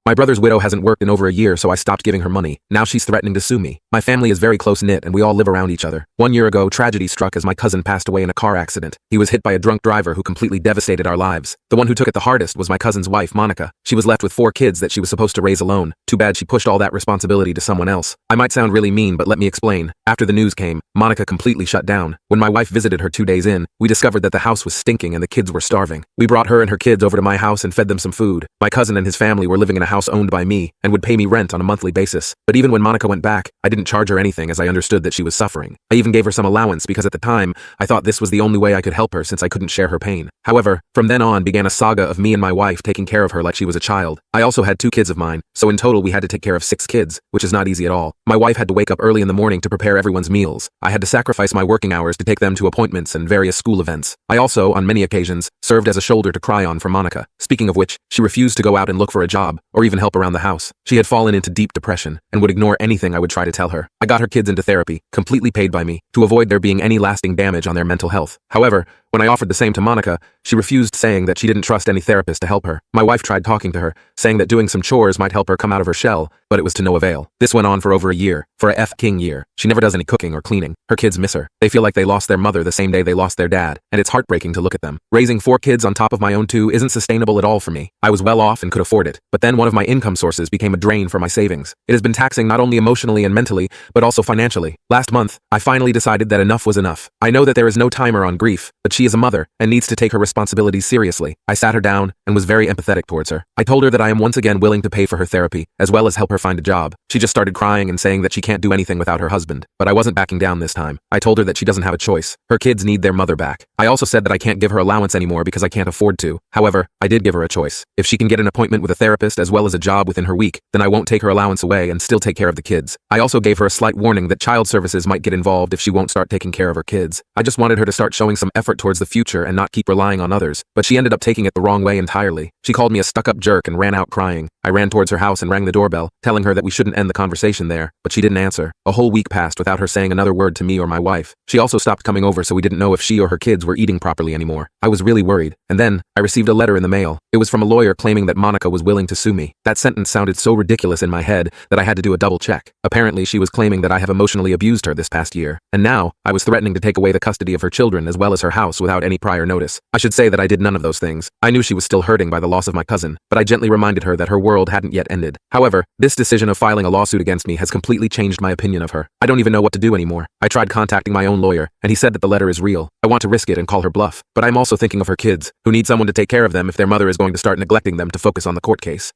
My brother's widow hasn't worked in over a year, so I stopped giving her money. Now she's threatening to sue me. My family is very close-knit and we all live around each other. 1 year ago, tragedy struck as my cousin passed away in a car accident. He was hit by a drunk driver who completely devastated our lives. The one who took it the hardest was my cousin's wife, Monica. She was left with 4 kids that she was supposed to raise alone. Too bad she pushed all that responsibility to someone else. I might sound really mean, but let me explain. After the news came, Monica completely shut down. When my wife visited her 2 days in, we discovered that the house was stinking and the kids were starving. We brought her and her kids over to my house and fed them some food. My cousin and his family were living in a house owned by me and would pay me rent on a monthly basis. But even when Monica went back, I didn't charge her anything as I understood that she was suffering. I even gave her some allowance because at the time, I thought this was the only way I could help her since I couldn't share her pain. However, from then on began a saga of me and my wife taking care of her like she was a child. I also had 2 kids of mine, so in total we had to take care of 6 kids, which is not easy at all. My wife had to wake up early in the morning to prepare everyone's meals. I had to sacrifice my working hours to take them to appointments and various school events. I also, on many occasions, served as a shoulder to cry on for Monica. Speaking of which, she refused to go out and look for a job, or even help around the house. She had fallen into deep depression, and would ignore anything I would try to tell her. I got her kids into therapy, completely paid by me, to avoid there being any lasting damage on their mental health. However, when I offered the same to Monica, she refused, saying that she didn't trust any therapist to help her. My wife tried talking to her, saying that doing some chores might help her come out of her shell, but it was to no avail. This went on for over a year, for a F-king year. She never does any cooking or cleaning. Her kids miss her. They feel like they lost their mother the same day they lost their dad, and it's heartbreaking to look at them. Raising 4 kids on top of my own 2 isn't sustainable at all for me. I was well off and could afford it, but then one of my income sources became a drain for my savings. It has been taxing not only emotionally and mentally, but also financially. Last month, I finally decided that enough was enough. I know that there is no timer on grief, but she is a mother and needs to take her responsibilities seriously. I sat her down and was very empathetic towards her. I told her that I am once again willing to pay for her therapy, as well as help her find a job. She just started crying and saying that she can't do anything without her husband. But I wasn't backing down this time. I told her that she doesn't have a choice. Her kids need their mother back. I also said that I can't give her allowance anymore because I can't afford to. However, I did give her a choice. If she can get an appointment with a therapist as well as a job within her week, then I won't take her allowance away and still take care of the kids. I also gave her a slight warning that child services might get involved if she won't start taking care of her kids. I just wanted her to start showing some effort towards the future and not keep relying on others, but she ended up taking it the wrong way entirely. She called me a stuck-up jerk and ran out crying. I ran towards her house and rang the doorbell, telling her that we shouldn't end the conversation there, but she didn't answer. A whole week passed without her saying another word to me or my wife. She also stopped coming over, so we didn't know if she or her kids were eating properly anymore. I was really worried, and then I received a letter in the mail. It was from a lawyer claiming that Monica was willing to sue me. That sentence sounded so ridiculous in my head that I had to do a double check. Apparently, she was claiming that I have emotionally abused her this past year, and now I was threatening to take away the custody of her children as well as her house without any prior notice. I should say that I did none of those things. I knew she was still hurting by the loss of my cousin, but I gently reminded her that her world hadn't yet ended. However, this decision of filing a lawsuit against me has completely changed my opinion of her. I don't even know what to do anymore. I tried contacting my own lawyer, and he said that the letter is real. I want to risk it and call her bluff, but I'm also thinking of her kids, who need someone to take care of them if their mother is going to start neglecting them to focus on the court case.